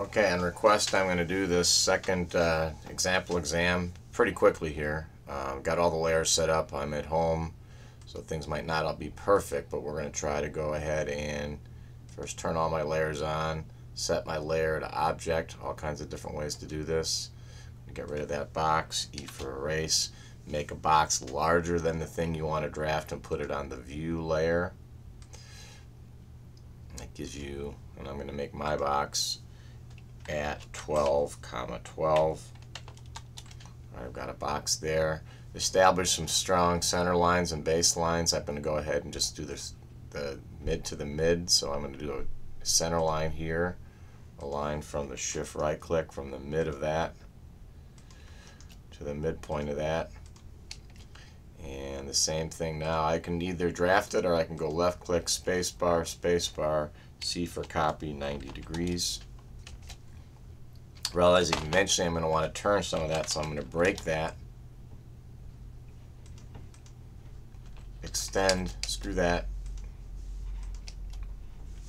Okay, on request I'm going to do this second exam pretty quickly here. Got all the layers set up. I'm at home, so things might not all be perfect, but we're going to try to go ahead and first turn all my layers on, set my layer to object, all kinds of different ways to do this. Get rid of that box, E for erase, make a box larger than the thing you want to draft and put it on the view layer. That gives you, and I'm going to make my box at 12, 12. I've got a box there. Establish some strong center lines and base lines. I'm going to go ahead and just do this, the mid to the mid. So I'm going to do a center line here, a line from the shift right click from the mid of that to the midpoint of that. And the same thing now. I can either draft it or I can go left click, spacebar, C for copy, 90 degrees. Realize that eventually I'm going to want to turn some of that, so I'm going to break that, extend, screw that,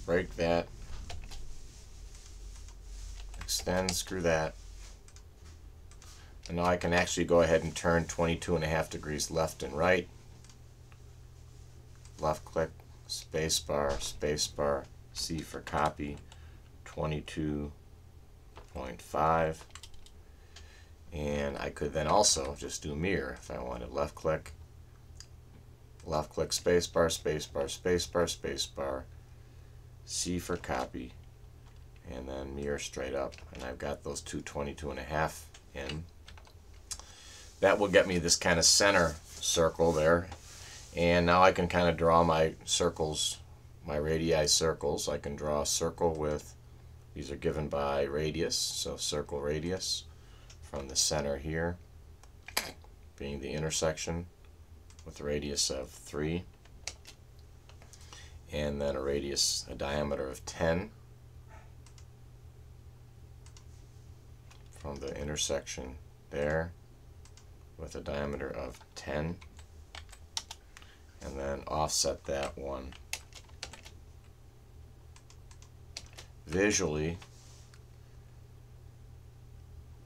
break that, extend, screw that, and now I can actually go ahead and turn 22.5 degrees left and right. Left click, spacebar, C for copy, 22.5, and I could then also just do mirror if I wanted. Left click, spacebar, C for copy, and then mirror straight up, and I've got those two 22.5 in. That will get me this kind of center circle there, and now I can kind of draw my circles, my radii circles. I can draw a circle with, these are given by radius, so circle radius from the center here being the intersection with a radius of 3, and then a diameter of 10 from the intersection there with a diameter of 10, and then offset that one. Visually,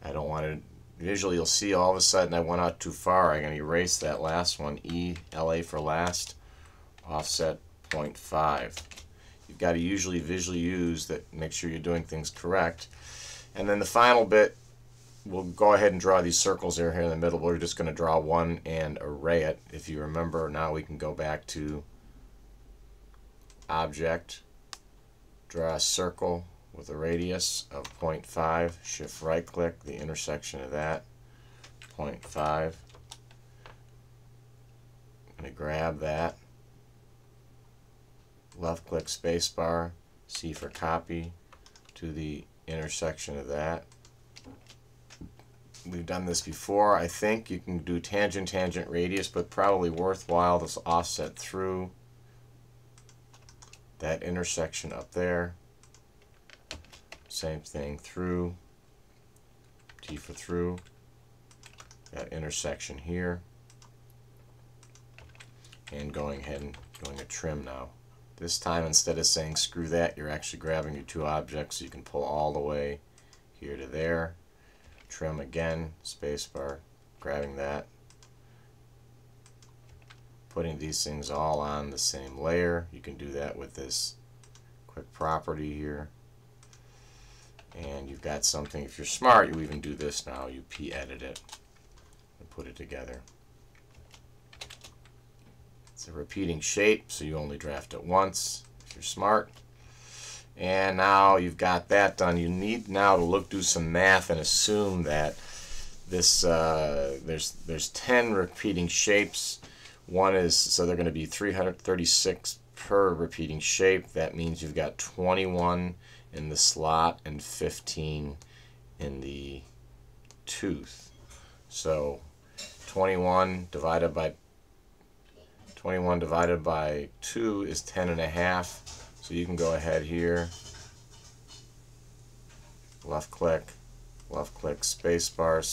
I don't want to, visually you'll see all of a sudden I went out too far. I'm going to erase that last one, E, LA for last, offset 0.5. You've got to usually visually use that, make sure you're doing things correct. And then the final bit, we'll go ahead and draw these circles here in the middle. We're just going to draw one and array it. If you remember, now we can go back to object, draw a circle with a radius of 0.5, shift right click, the intersection of that, 0.5. I'm going to grab that, left click spacebar, C for copy, to the intersection of that. We've done this before. I think you can do tangent, radius, but probably worthwhile to offset through that intersection up there. Same thing through, T for through, that intersection here, and going ahead and doing a trim now. This time, instead of saying screw that, you're actually grabbing your two objects, so you can pull all the way here to there. Trim again, spacebar, grabbing that, putting these things all on the same layer. You can do that with this quick property here, and you've got something. If you're smart, you even do this now. You p-edit it and put it together. It's a repeating shape, so you only draft it once if you're smart. And now you've got that done. You need now to do some math and assume that this there's 10 repeating shapes. One is, so they're going to be 336 per repeating shape. That means you've got 21 in the slot and 15 in the tooth. So 21 divided by 2 is 10.5. So you can go ahead here, left click, spacebar,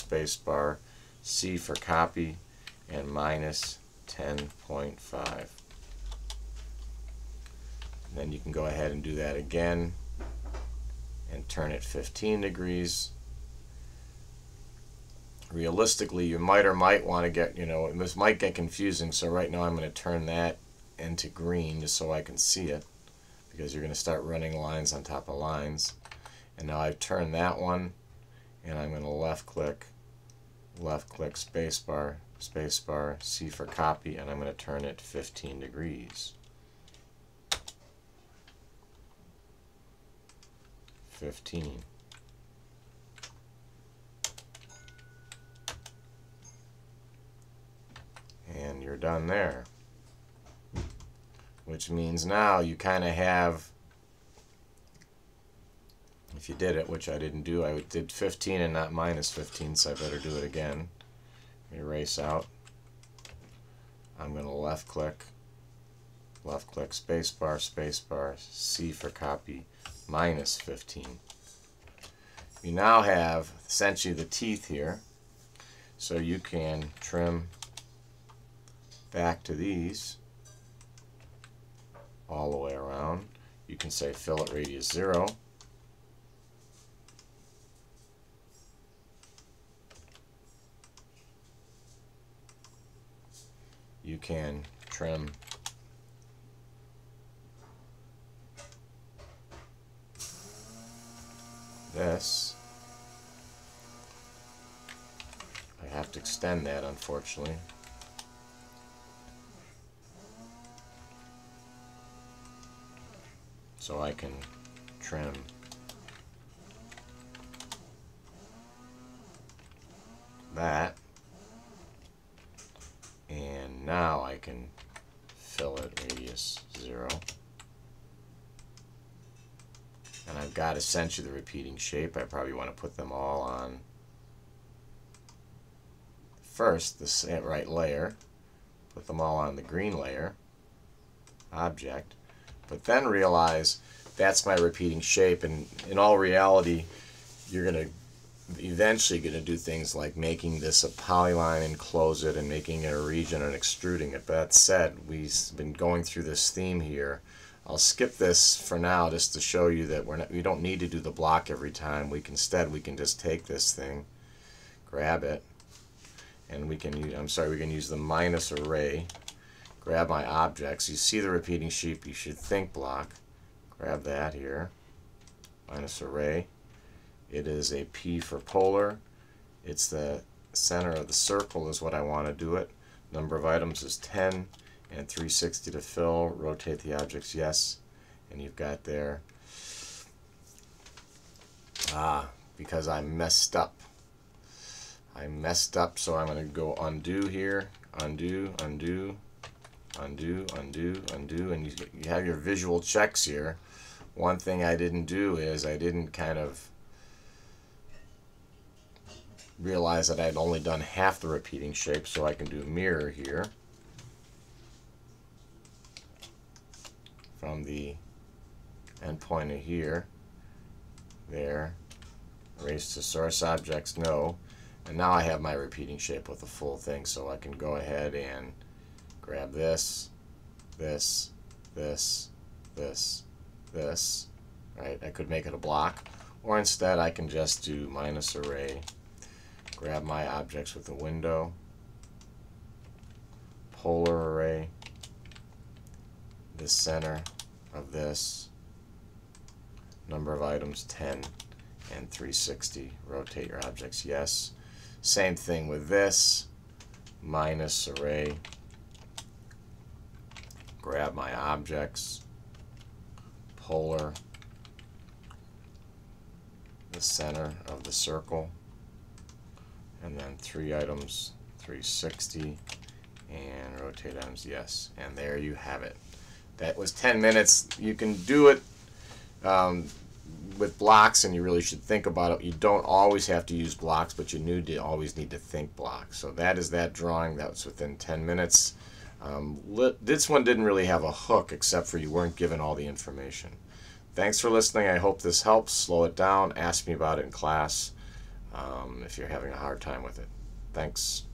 C for copy, and minus 10.5. Then you can go ahead and do that again and and turn it 15 degrees. Realistically, you might or might want to get, this might get confusing, so right now I'm going to turn that into green just so I can see it, because you're going to start running lines on top of lines. And now I've turned that one, and I'm going to left click, spacebar, C for copy, and I'm going to turn it 15 degrees. 15. And you're done there. Which means now you kind of have, if you did it, which I didn't do, I did 15 and not minus 15, so I better do it again. Erase out. I'm going to left click, spacebar, C for copy, minus 15. You now have essentially the teeth here, so you can trim back to these all the way around. You can say fillet radius 0. You can trim this. I have to extend that, unfortunately. So I can trim that, and now I can fillet radius 0, and I've got essentially the repeating shape. I probably want to put them all on first, the right layer, put them all on the green layer, object, but then realize that's my repeating shape, and in all reality you're going to eventually do things like making this a polyline and close it and making it a region and extruding it. But that said, we've been going through this theme here. I'll skip this for now just to show you that we don't need to do the block every time. We can just take this thing, grab it, and we can use the minus array. Grab my objects. You see the repeating shape, you should think block. Grab that here, minus array. It is a P for polar. It's the center of the circle is what I want to do it. Number of items is 10, and 360 to fill. Rotate the objects, yes. And you've got there, because I messed up. So I'm going to go undo here, undo, undo, undo, undo, undo, and you have your visual checks here. One thing I didn't do is I didn't kind of realize that I'd only done half the repeating shape, so I can do mirror here from the endpoint of here, there, erase to source objects, no, and now I have my repeating shape with the full thing, so I can go ahead and grab this, this, this, this, this, right? I could make it a block, or instead I can just do minus array, grab my objects with the window, polar array, the center of this, number of items 10, and 360, rotate your objects, yes. Same thing with this, minus array, grab my objects, polar, the center of the circle, and then 3 items, 360, and rotate items, yes. And there you have it. That was 10 minutes. You can do it with blocks, and you really should think about it. You don't always have to use blocks, but you always need to think blocks. So that is that drawing. That was within 10 minutes. This one didn't really have a hook, except for you weren't given all the information. Thanks for listening. I hope this helps. Slow it down. Ask me about it in class if you're having a hard time with it. Thanks.